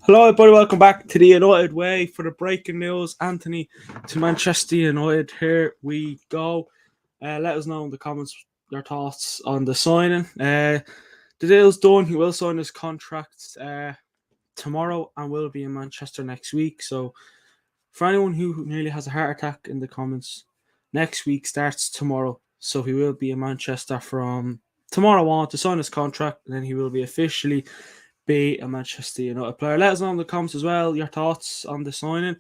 Hello, everybody. Welcome back to the United Way for the breaking news. Antony to Manchester United. Here we go. Let us know in the comments your thoughts on the signing. The deal's done. He will sign his contract tomorrow and will be in Manchester next week. So, for anyone who nearly has a heart attack in the comments, next week starts tomorrow. So, he will be in Manchester from tomorrow on to sign his contract, and then he will be officially be a Manchester United player. Let us know in the comments as well your thoughts on the signing.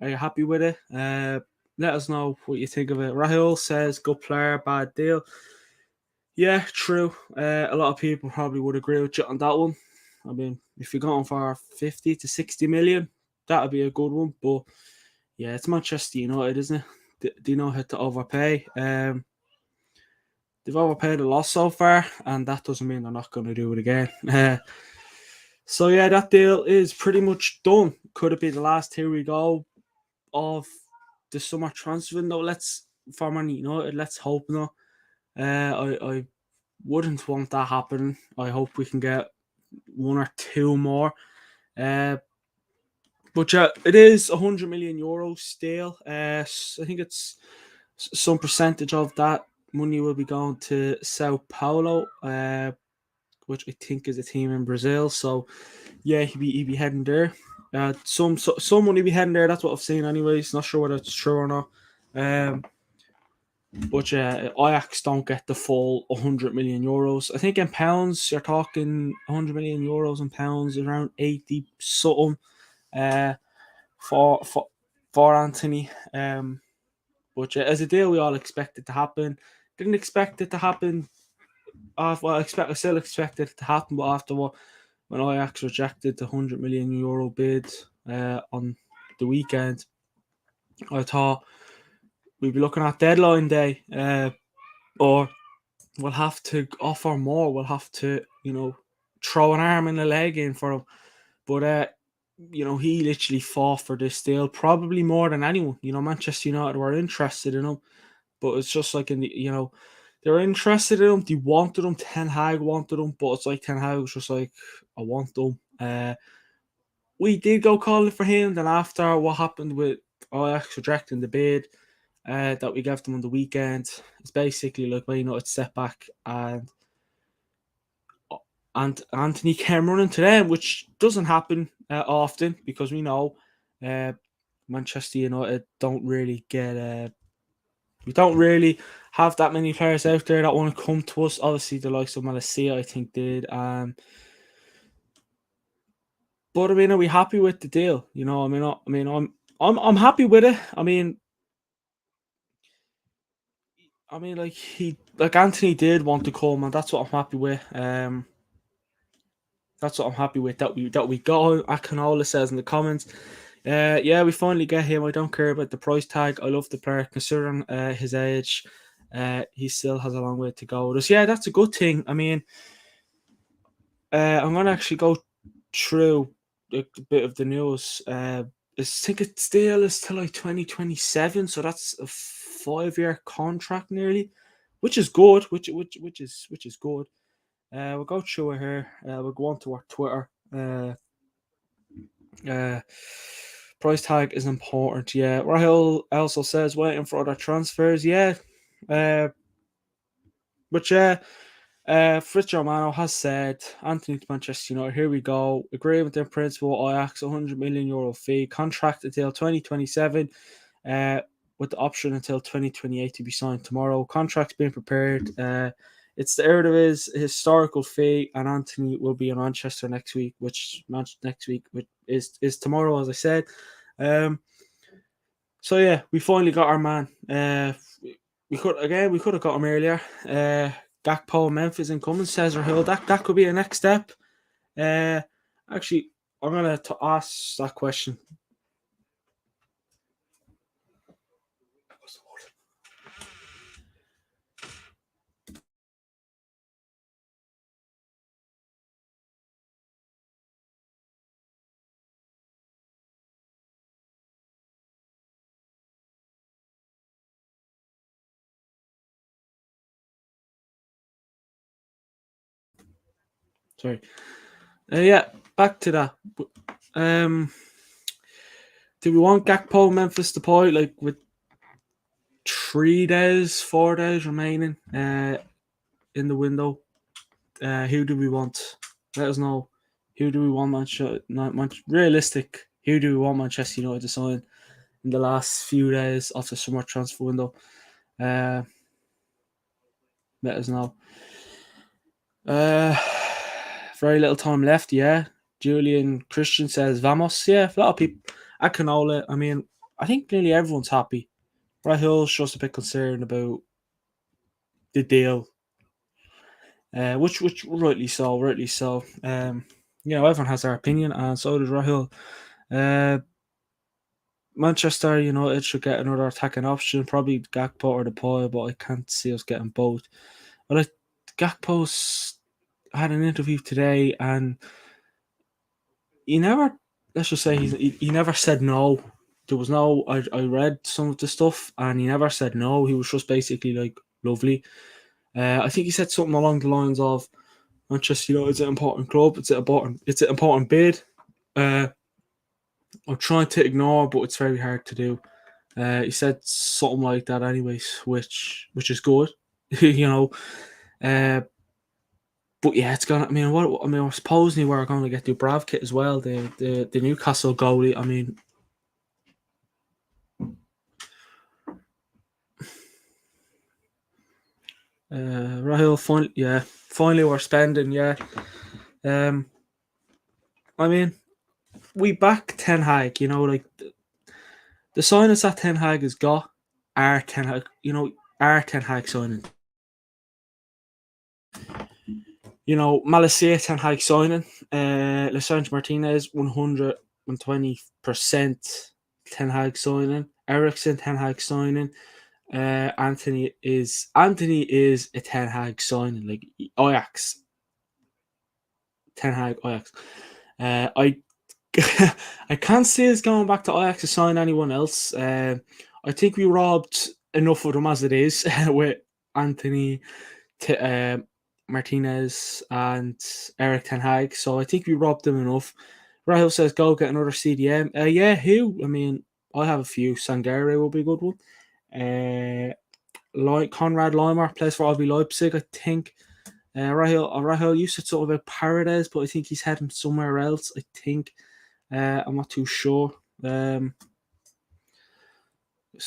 Are you happy with it? Let us know what you think of it. Rahul says, good player, bad deal. Yeah, true. A lot of people probably would agree with you on that one. I mean, if you're going for 50 to 60 million, that would be a good one. But yeah, it's Manchester United, isn't it? Do you know how to overpay? They've overpaid a lot so far, and that doesn't mean they're not going to do it again. So yeah, that deal is pretty much done. Could it be the last here we go of the summer transfer window? For Man United, let's hope not. I wouldn't want that happening. I hope we can get one or two more. But yeah, it is 100 million euros still. I think it's some percentage of that money will be going to Sao Paulo, which I think is a team in Brazil. So yeah, he'd be heading there. Some money be heading there. That's what I've seen anyways. Not sure whether it's true or not. But Ajax don't get the full 100 million euros. I think in pounds, you're talking 100 million euros in pounds, around 80 something uh, for, for, for Antony. But as a deal, we all expect it to happen. Didn't expect it to happen. I still expected it to happen, but after when Ajax rejected the 100 million euro bid on the weekend, I thought we'd be looking at deadline day, or we'll have to offer more. We'll have to, throw an arm and a leg in for him. But he literally fought for this deal, probably more than anyone. Manchester United were interested in him, but it's just like they were interested in him. They wanted him. Ten Hag wanted him, but it's like Ten Hag was just like, I want them. We did go calling for him. Then after what happened with Ajax rejecting the bid that we gave them on the weekend, it's basically like, it's step back, and Antony came running to them, which doesn't happen often, because we know Manchester United don't really get. We don't really have that many players out there that want to come to us. Obviously, the likes of Malacia, I think, did. But are we happy with the deal? I'm happy with it. Like Antony did want to come, and that's what I'm happy with. That's what I'm happy with, that we got. Akinola says in the comments, yeah, we finally get him. I don't care about the price tag. I love the player, considering his age. He still has a long way to go. Yeah, that's a good thing. I'm going to actually go through a bit of the news. I think it still is till like 2027, so that's a 5-year contract nearly, which is good. Which is good. We'll go through it here. We'll go on to our Twitter. Price tag is important. Yeah, Rahul also says waiting for other transfers. Yeah, but yeah, Fritz Romano has said Antony to Manchester United. Here we go. Agreement in principle. Ajax 100 million euro fee, contract until 2027. With the option until 2028 to be signed tomorrow. Contract's being prepared. It's the Eredivisie historical fee, and Antony will be in Manchester next week, which is tomorrow, as I said. So yeah, we finally got our man. We could have got him earlier. Gakpo, Memphis incoming, says Rahul. That could be a next step. Actually, I'm gonna ask that question. Sorry. Yeah, back to that. Do we want Gakpo, Memphis Depay, like with 4 days remaining in the window? Who do we want? Let us know. Who do we want realistic? Who do we want Manchester United to sign in the last few days of the summer transfer window? Let us know. Very little time left. Yeah, Julian Christian says Vamos. Yeah, a lot of people. Akinola. I think nearly everyone's happy. Rahul's just a bit concerned about the deal, which rightly so. Everyone has their opinion, and so does Rahul. Manchester United should get another attacking option, probably Gakpo or Depay, but I can't see us getting both. But Gakpo's had an interview today, and he never. Let's just say he never said no. There was no. I read some of the stuff, and he never said no. He was just basically like, lovely. I think he said something along the lines of, Manchester United is an important club. It's an important bid. I'm trying to ignore, but it's very hard to do. He said something like that, anyways, which is good, But yeah, it's gonna. I supposedly we're going to get Dubravka as well, the Newcastle goalie. Rahul, finally we're spending. Yeah. I mean, we back Ten Hag. You know, like the signings that Ten Hag has got are Ten Hag. You know, are Ten Hag signing. You know, Malaysia Ten Hag signing. Lisandro Martinez 120% Ten Hag signing. Ericsson Ten Hag signing. Antony is a Ten Hag signing, like Ajax. Ten Hag Ajax. I I can't see us going back to Ajax to sign anyone else. I think we robbed enough of them as it is with Antony, Martinez, and Eric Ten Hag. So I think we robbed them enough. Rahul says, "Go get another CDM." Yeah, who? I mean, I have a few. Sangare will be a good one. Conrad Leimer plays for RB Leipzig, I think. Rahul, you said something about Paredes, but I think he's heading somewhere else. I think. I'm not too sure. So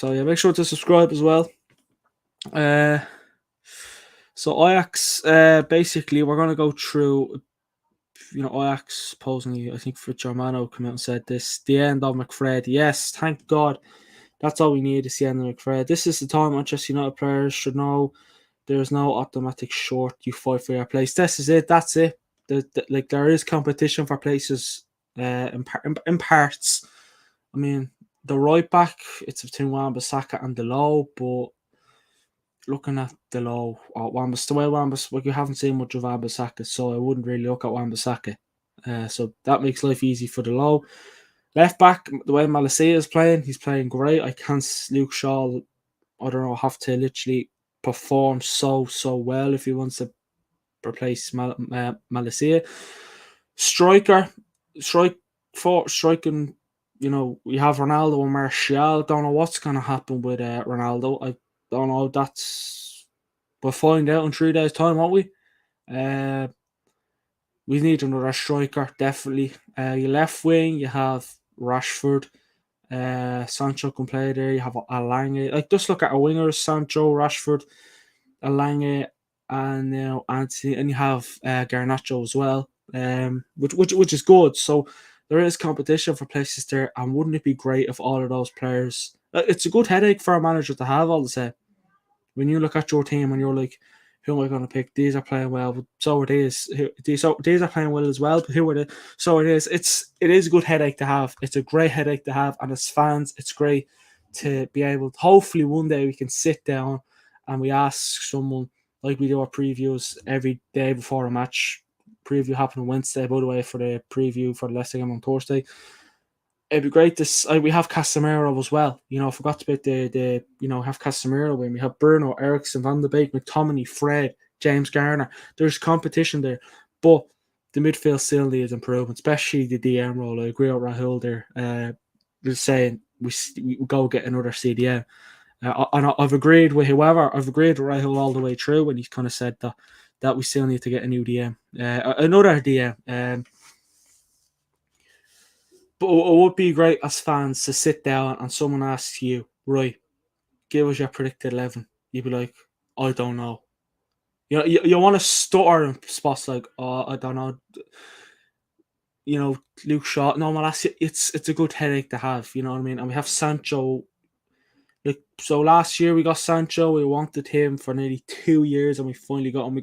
yeah, make sure to subscribe as well. So Ajax, basically, we're going to go through. You know, Ajax supposedly, I think Fritz Romano came out and said this: the end of McFred. Yes, thank God. That's all we need is the end of McFred. This is the time Manchester United players should know there's no automatic short. You fight for your place. This is it. That's it. Like there is competition for places in parts. I mean, the right back, it's between Wan-Bissaka and Delo, but looking at Delo or Wan-Bissaka, well, you haven't seen much of Wan-Bissaka, so I wouldn't really look at Wan-Bissaka. So that makes life easy for Delo. Left back, the way Malaysia is playing, he's playing great. I can't. Luke Shaw, I don't know, have to literally perform so well if he wants to replace Malaysia. Striking. You know, we have Ronaldo and Martial. Don't know what's going to happen with Ronaldo. I don't know. We'll find out in 3 days' time, won't we? We need another striker, definitely. Your left wing, you have Rashford. Sancho can play there. You have Alange. Like, just look at our wingers: Sancho, Rashford, Alange, and Antony, and you have Garnacho as well. Which is good. So there is competition for places there, and wouldn't it be great if all of those players? It's a good headache for a manager to have. All the same, when you look at your team and you're like, who am I going to pick? These are playing well, but so it is. These are playing well as well, but who are they? So it is. It is a good headache to have. It's a great headache to have, and as fans, it's great to be able to, hopefully one day we can sit down and we ask someone, like we do our previews every day before a match. Preview happened on Wednesday, by the way, for the preview for the Leicester game on Thursday. It'd be great to we have Casemiro as well. You know, I forgot about the have Casemiro when we have Bruno, Ericsson, Van de Beek, McTominay, Fred, James Garner. There's competition there, but the midfield still needs improvement, especially the DM role. I agree with Rahul there. Just saying we go get another CDM. And I've agreed with whoever. I've agreed with Rahul all the way through when he's kind of said that we still need to get a new DM, another DM. But it would be great as fans to sit down and someone asks you, right, give us your predicted 11. You'd be like, I don't know. You know, you want to stutter in spots like, oh, I don't know. You know, Luke Shaw. No, well, it's a good headache to have. You know what I mean? And we have Sancho. Like, so last year we got Sancho. We wanted him for nearly 2 years, and we finally got him.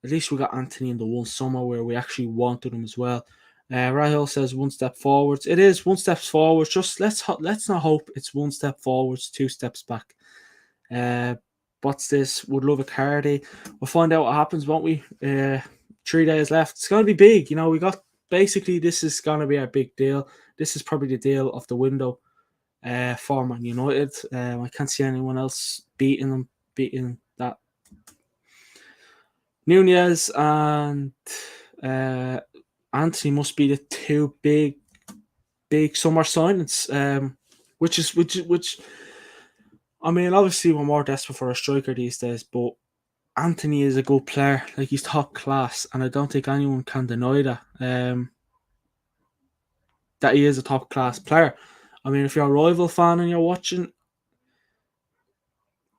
At least we got Antony in the one summer where we actually wanted him as well. Rahul says 1 step forwards. It is 1 step forwards. Just let's not hope it's 1 step forwards, 2 steps back. What's this? Would love a Cardi. We'll find out what happens, won't we? 3 days left. It's going to be big. You know, we got basically this is going to be our big deal. This is probably the deal of the window for Man United. I can't see anyone else beating that. Nunez and Antony must be the two big summer signings. Which I mean, obviously we're more desperate for a striker these days, but Antony is a good player. Like, he's top class, and I don't think anyone can deny that. That he is a top class player. I mean, if you're a rival fan and you're watching,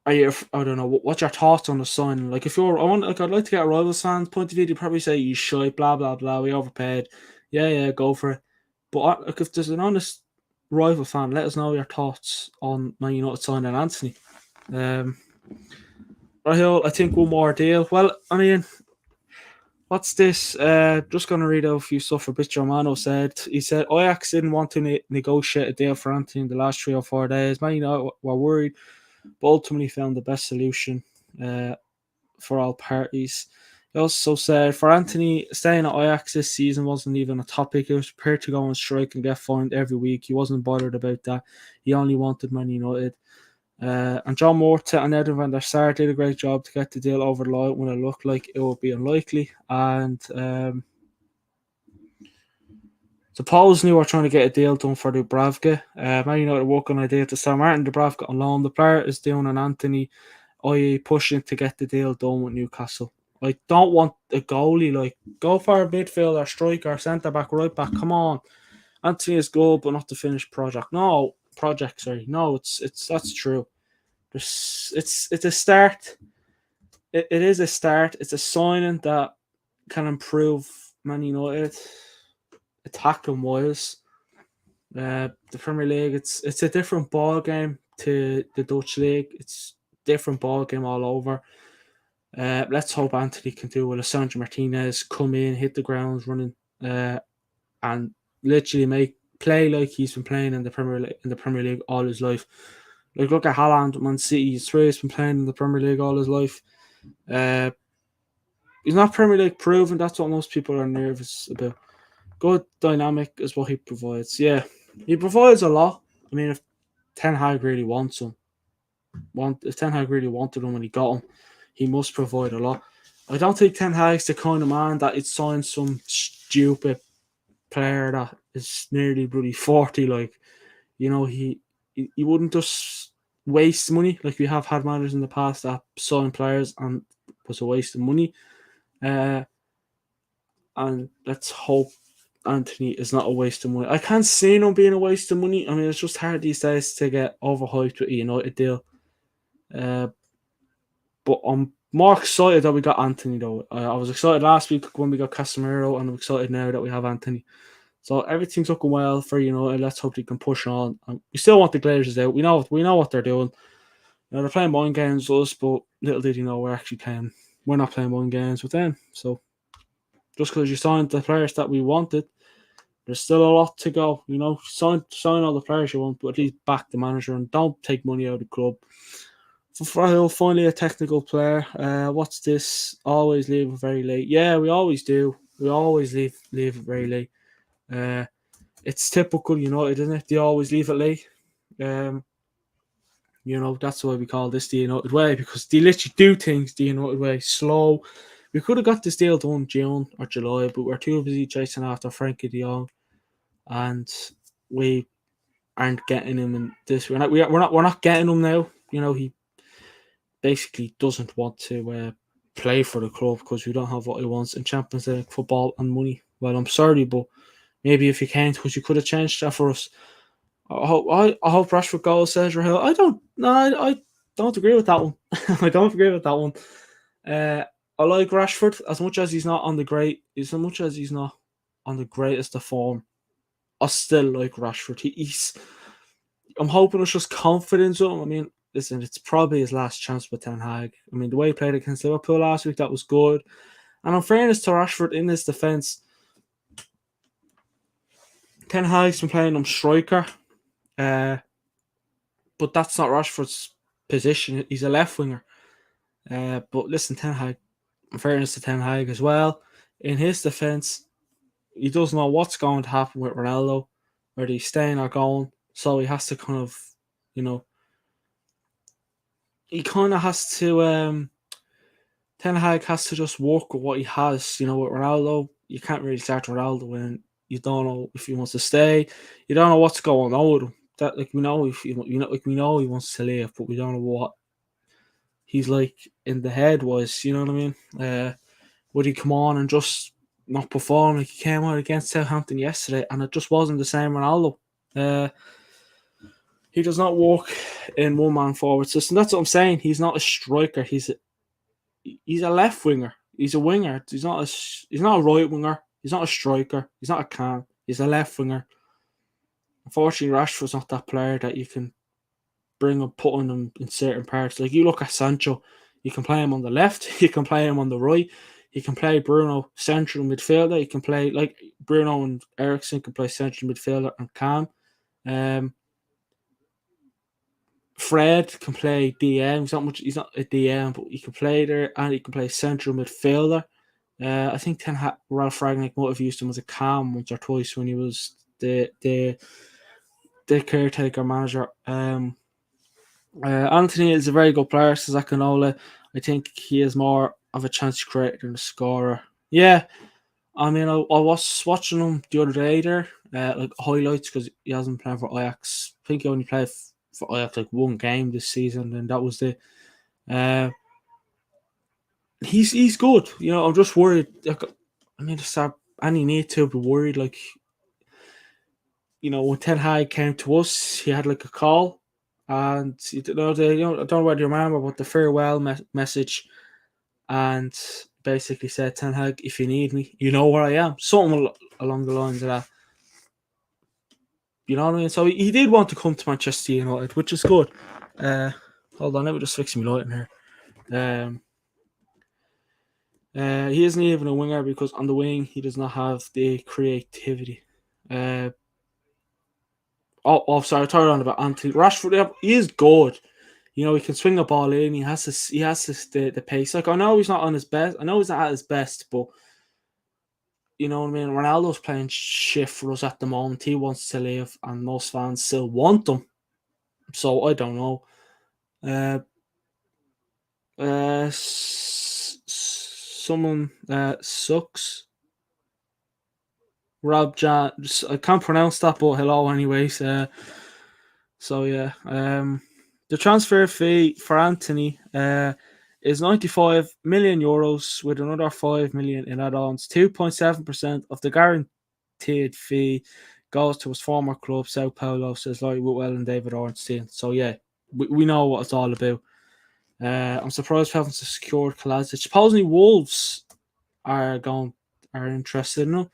I don't know, what's your thoughts on the signing? Like, if you're, I'd like to get a Rivals fan's point of view. They'd probably say you shite, blah blah blah. We overpaid. Yeah, go for it. But like, if there's an honest rival fan, let us know your thoughts on Man United signing Antony. Rahil, I think one more deal. Well, I mean, what's this? Just going to read out a few stuff Fabrizio Romano said. He said Ajax didn't want to negotiate a deal for Antony in the last 3 or 4 days. Man United were worried, but ultimately found the best solution for all parties. He also said for Antony, staying at Ajax this season wasn't even a topic. He was prepared to go on strike and get fined every week. He wasn't bothered about that. He only wanted Man United. And John Morta and Edwin van der Sar did a great job to get the deal over the line when it looked like it would be unlikely. And supposedly we're trying to get a deal done for Dubravka. Man United are working on an idea to start Martin Dubravka on loan. The player is doing an Antony, i.e. pushing to get the deal done with Newcastle. Like, don't want a goalie. Like, go for a midfielder, striker, centre back, right back. Come on, Antony is good, but not the finished project. No, it's that's true. It's a start. It is a start. It's a signing that can improve Man United attacking wise. The Premier League, it's a different ball game to the Dutch league. It's different ball game all over. Let's hope Antony can do what Alessandro Martinez come in, hit the ground running, and literally play like he's been playing in the Premier League all his life. Like, look at Haaland, Man City. He's been playing in the Premier League all his life. He's not Premier League proven. That's what most people are nervous about. Good dynamic is what he provides. Yeah, he provides a lot. I mean, if Ten Hag really wants him, if Ten Hag really wanted him when he got him, he must provide a lot. I don't think Ten Hag's the kind of man that it signs some stupid player that is nearly bloody 40. Like, he wouldn't just waste money. Like, we have had managers in the past that signed players and was a waste of money. And let's hope Antony is not a waste of money. I can't see him being a waste of money. I mean, it's just hard these days to get overhyped with a United deal. But I'm more excited that we got Antony, though. I was excited last week when we got Casemiro, and I'm excited now that we have Antony. So everything's looking well for United. Let's hope they can push on. We still want the Glazers out. We know what they're doing. They're playing mind games with us, but little did you know we're actually playing. We're not playing mind games with them. So just because you signed the players that we wanted, there's still a lot to go. Sign all the players you want, but at least back the manager and don't take money out of the club. For Frahil, finally a technical player. What's this? Always leave it very late. Yeah, we always do. We always leave it very late. It's typical United, isn't it? They always leave it late. That's why we call this the United way, because they literally do things the United way, slow. We could have got this deal done June or July, but we're too busy chasing after Frankie de Jong, and we aren't getting him in this. We're not getting him now. He basically doesn't want to play for the club because we don't have what he wants in Champions League football and money. Well, I'm sorry, but maybe if you can't, because you could have changed that for us. I hope Rashford goes, says Rahil. I don't agree with that one. I don't agree with that one. I like Rashford as much as he's not on the greatest of form. I still like Rashford. I'm hoping it's just confidence with him. I mean, listen, it's probably his last chance with Ten Hag. I mean, the way he played against Liverpool last week, that was good. And in fairness to Rashford, in his defence, Ten Hag's been playing him striker. But that's not Rashford's position. He's a left winger. But listen, Ten Hag, in fairness to Ten Hag as well, in his defence, he doesn't know what's going to happen with Ronaldo, whether he's staying or going. So he has to kind of, he kind of has to, Ten Hag has to just work with what he has. With Ronaldo, you can't really start Ronaldo when you don't know if he wants to stay. You don't know what's going on with him. That, like, we know we know he wants to leave, but we don't know what he's like in the head wise. You know what I mean? Would he come on and just not perform like he came out against Southampton yesterday, and it just wasn't the same Ronaldo? He does not work in one-man forward system. That's what I'm saying. He's not a striker. He's a left winger. He's a winger. He's not a right winger. He's not a striker. He's not a can. He's a left winger. Unfortunately, Rashford's not that player that you can bring and put on him in certain parts. Like you look at Sancho, you can play him on the left, you can play him on the right, you can play Bruno central midfielder, you can play like Bruno and Eriksen can play central midfielder and Cam. Fred can play DM. He's not a DM, but he can play there and he can play central midfielder. I think Ralph Ragnick might have used him as a Cam once or twice when he was the caretaker manager. Antony is a very good player, says Akinola. I think he is more of a chance creator than a scorer. Yeah, I mean, I was watching him the other day there, like highlights because he hasn't played for Ajax. I think he only played for Ajax like one game this season, and that was the. He's good. You know, I'm just worried. Like, I mean, any need to be worried. Like, you know, when Ten Hag came to us, he had like a call. And I don't know whether you remember, but the farewell message, and basically said, "Ten Hag, if you need me, you know where I am." Something along the lines of that. You know what I mean? So he did want to come to Manchester United, which is good. Hold on, let me just fix my lighting here. He isn't even a winger because on the wing he does not have the creativity. Sorry, I told on about Antony. Rashford, he is good. You know, he can swing the ball in. He has the pace. Like, I know he's not on his best. I know he's not at his best, but you know what I mean? Ronaldo's playing shit for us at the moment. He wants to leave, and most fans still want him. So, I don't know. Someone sucks. Rob Jan, I can't pronounce that, but hello anyways. So yeah, the transfer fee for Antony is 95 million euros with another 5 million in add-ons. 2.7% of the guaranteed fee goes to his former club, Sao Paulo, says Larry Whitwell and David Ornstein. So yeah, we know what it's all about. I'm surprised we haven't secured Kolasinac. Supposedly Wolves are interested in him.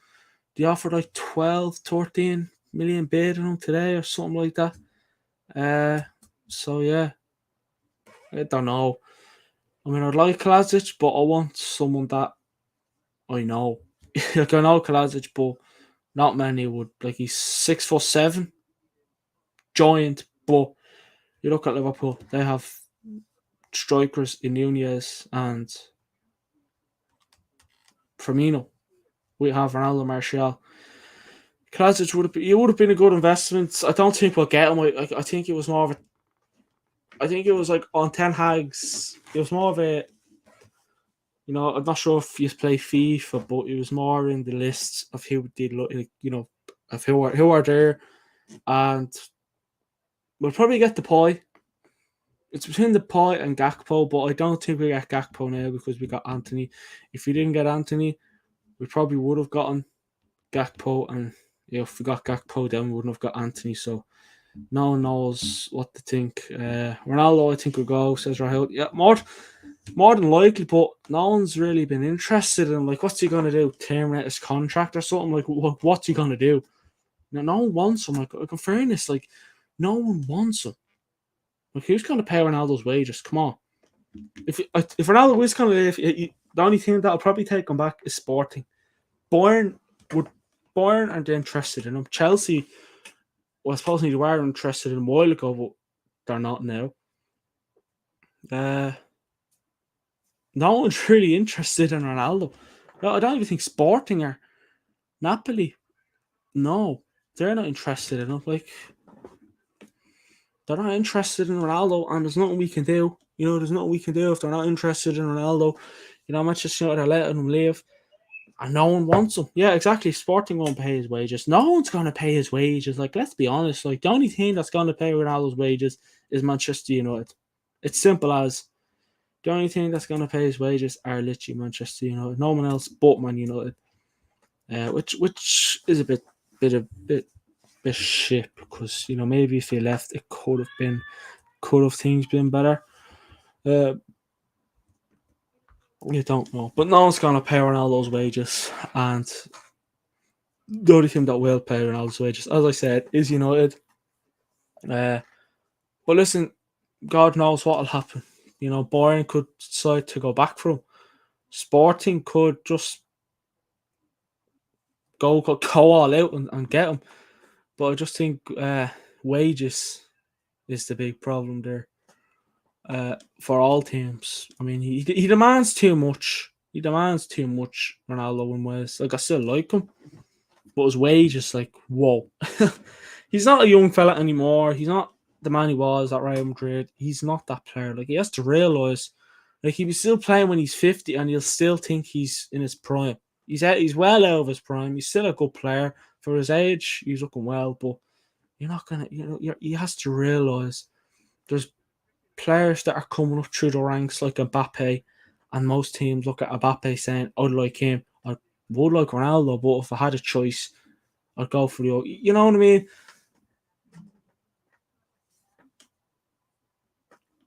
They offered like 12, 13 million bid on him today or something like that. So yeah, I don't know. I mean, I'd like Kolasinac, but I want someone that I know. Like, I know Kolasinac, but not many would. Like, he's 6'7", giant. But you look at Liverpool; they have strikers in Nunez and Firmino. We have Ronaldo, Martial. Kolasinac would have been a good investment. I don't think we'll get him. I think it was more of a. I think it was like on Ten Hag's. It was more of a. You know, I'm not sure if you play FIFA, but it was more in the list of who did look. You know, of who are there, and we'll probably get the pie. It's between the pie and Gakpo, but I don't think we get Gakpo now because we got Antony. If we didn't get Antony, we probably would have gotten Gakpo, and if we got Gakpo, then we wouldn't have got Antony. So no one knows what to think. Ronaldo, I think, will go, says Rahul. Yeah, more than likely, but no one's really been interested in, like, what's he going to do? Terminate his contract or something? Like, what's he going to do? No one wants him. Like, in fairness, like, no one wants him. Like, who's going to pay Ronaldo's wages? Come on. If Ronaldo is going to leave, the only thing that'll probably take him back is Sporting. Bayern aren't interested in him. Chelsea, well, supposedly they were interested in him a while ago, but they're not now. No one's really interested in Ronaldo. No, I don't even think Sporting are. Napoli, no, they're not interested in him. Like, they're not interested in Ronaldo, and there's nothing we can do. You know, there's nothing we can do if they're not interested in Ronaldo. You know, Manchester United are letting him leave, and no one wants him. Yeah, exactly. Sporting won't pay his wages. No one's going to pay his wages. Like, let's be honest. Like, the only thing that's going to pay Ronaldo's wages is Manchester United. It's simple as. The only thing that's going to pay his wages are literally Manchester United. No one else but Man United. Which is a bit bit shit because maybe if he left, it could have things been better. You don't know, but no one's gonna pay Ronaldo's wages, and the only team that will pay Ronaldo's wages, as I said, is United. But listen, God knows what'll happen. Bayern could decide to go back for him. Sporting could just go all out and get him. But I just think wages is the big problem there for all teams. I mean, he demands too much. He demands too much, Ronaldo in Wales. Like, I still like him, but his wages, like, whoa. He's not a young fella anymore. He's not the man he was at Real Madrid. He's not that player. Like, he has to realise, like, he'll be still playing when he's 50 and he'll still think he's in his prime. He's well out of his prime. He's still a good player. For his age, he's looking well, but you're not going to, he has to realise there's players that are coming up through the ranks like Mbappe, and most teams look at Mbappe saying, I'd like him. I would like Ronaldo, but if I had a choice, I'd go for the, you know what I mean?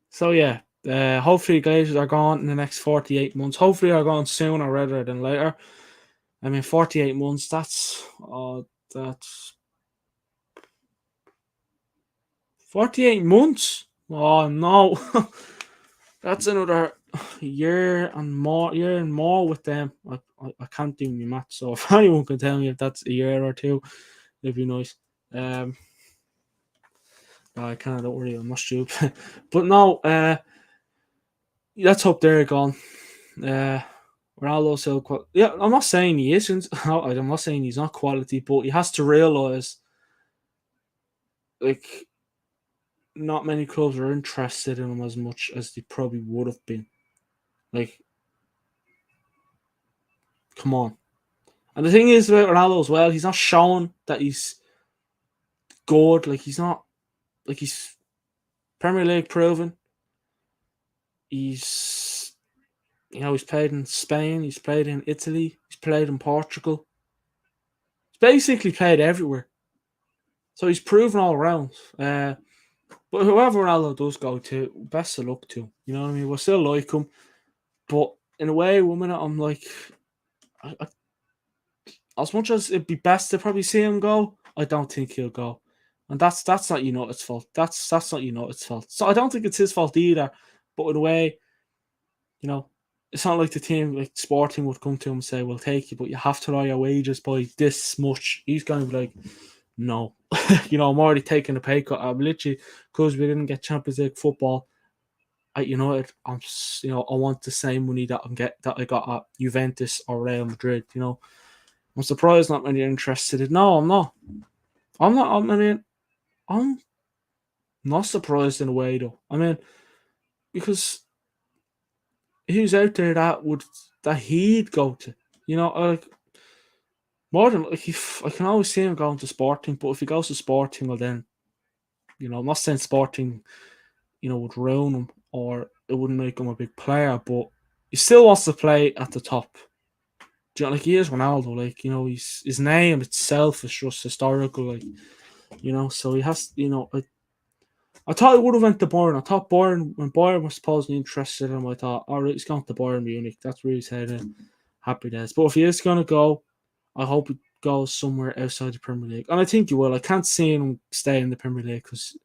So yeah, hopefully the Glazers are gone in the next 48 months. Hopefully they're gone sooner rather than later. I mean, 48 months, that's 48 months? Oh no. That's another year and more with them. I can't do my math, so if anyone can tell me if that's a year or two, it'd be nice. No, I can't, don't worry, I'm not stupid. But no, let's hope they're gone. Ronaldo still yeah, I'm not saying he isn't. I'm not saying he's not quality, but he has to realise, like, not many clubs are interested in him as much as they probably would have been. Like, come on. And the thing is about Ronaldo as well, he's not showing that he's good. Like, he's not, like, he's Premier League proven. He's, he's played in Spain, he's played in Italy, he's played in Portugal. He's basically played everywhere. So he's proven all around. But whoever Ronaldo does go to, best of luck to him. You know what I mean? We'll still like him. But in a way, one minute I'm like, as much as it'd be best to probably see him go, I don't think he'll go. And that's not United's fault. That's not United's fault. So I don't think it's his fault either. But in a way, it's not like the team like Sporting would come to him and say, "We'll take you, but you have to raise your wages by this much." He's going to be like, "No, I'm already taking a pay cut. I'm literally, because we didn't get Champions League football at United. I want the same money that I got at Juventus or Real Madrid. I'm surprised not many are interested. No, I'm not. I'm not surprised in a way though. I mean, because who's out there that he'd go to? Like, more than, like, if I can always see him going to Sporting, but if he goes to Sporting, well then, I'm not saying Sporting, would ruin him or it wouldn't make him a big player, but he still wants to play at the top. Like, he is Ronaldo, like, his name itself is just historical, like, so he has, I thought he would have went to Bayern. I thought Bayern, when Bayern was supposedly interested in him, I thought, all right, he's going to Bayern Munich. That's where he's headed. Happy days. But if he is going to go, I hope he goes somewhere outside the Premier League. And I think he will. I can't see him stay in the Premier League because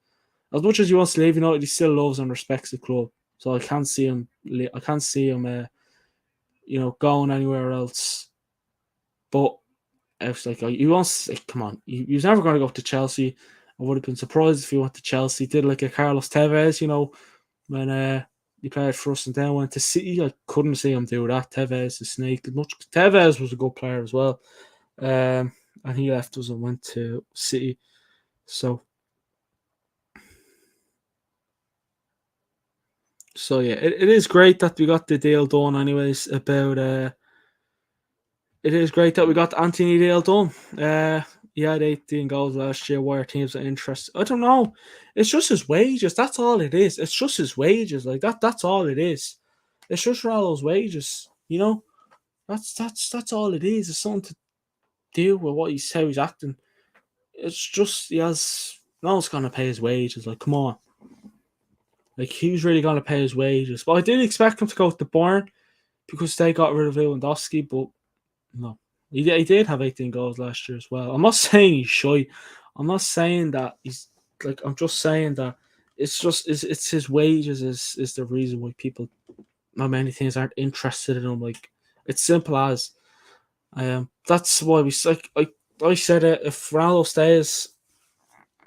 as much as he wants to leave United, he still loves and respects the club. So I can't see him. Going anywhere else. But it's like, he wants. Like, come on, he was never going to go to Chelsea. I would have been surprised if he went to Chelsea. He did like a Carlos Tevez, when he played for us and then went to City. I couldn't see him do that. Tevez, the snake. Tevez was a good player as well. And he left us and went to City. So yeah, it is great that we got the deal done. Anyways, it is great that we got Antony deal done. He had 18 goals last year. Why are teams are interested? I don't know. It's just his wages. That's all it is. It's just his wages. Like that. That's all it is. It's just Ronaldo's wages. That's all it is. It's something to deal with how he's acting. it's just he has no one's gonna pay his wages. Like, come on, like who's really gonna pay his wages? But I did expect him to go to Bayern because they got rid of Lewandowski, but no, he did have 18 goals last year as well. I'm not saying he's shy. I'm not saying that he's like. I'm just saying that it's his wages is the reason why people, not many things, aren't interested in him. Like, it's simple as that's why we like. I said it. If Ronaldo stays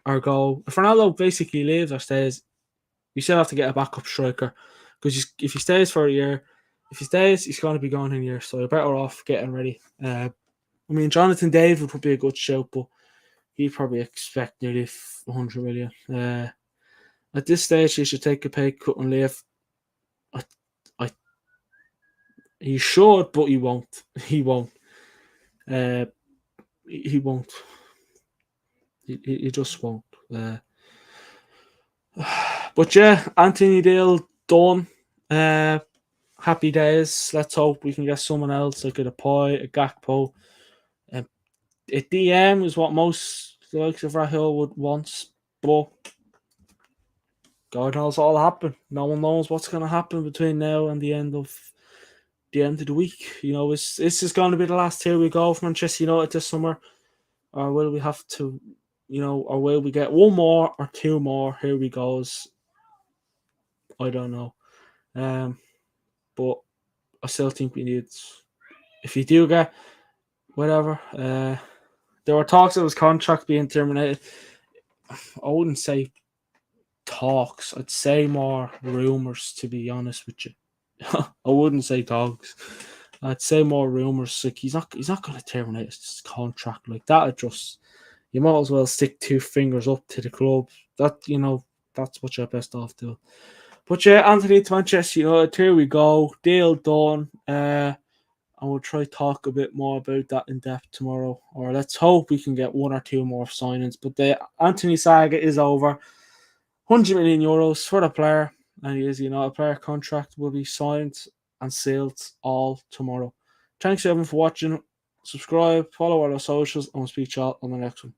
or go, if Ronaldo basically leaves or stays, we still have to get a backup striker because if he stays for a year, if he stays, he's going to be gone in a year. So you're better off getting ready. I mean, Jonathan David would be a good shout, but he'd probably expect nearly 100 million. At this stage, he should take a pay cut and leave. I, I, he should, but he won't. He won't. He won't. He just won't. But yeah, Antony deal done. Happy days. Let's hope we can get someone else like a Depay, a Gakpo. A DM is what most the likes of Rahul would want, but God knows what'll happen. No one knows what's going to happen between now and the end of the week. You know, this is going to be the last here we go for Manchester United this summer, or will we have to, or will we get one more or two more? Here we goes. I don't know, but I still think we need. If you do get whatever, there were talks of his contract being terminated. I wouldn't say talks. I'd say more rumors, to be honest with you. I wouldn't say talks. I'd say more rumors. Like he's not going to terminate his contract like that. Just you might as well stick two fingers up to the club. That's what you're best off doing. But yeah, Antony to Manchester United. Here we go. Deal done. And we'll try to talk a bit more about that in depth tomorrow. Or let's hope we can get one or two more signings. But the Antony saga is over. 100 million euros for the player, and he is, a player contract will be signed and sealed all tomorrow. Thanks everyone for watching. Subscribe, follow our socials, and we'll speak to you all on the next one.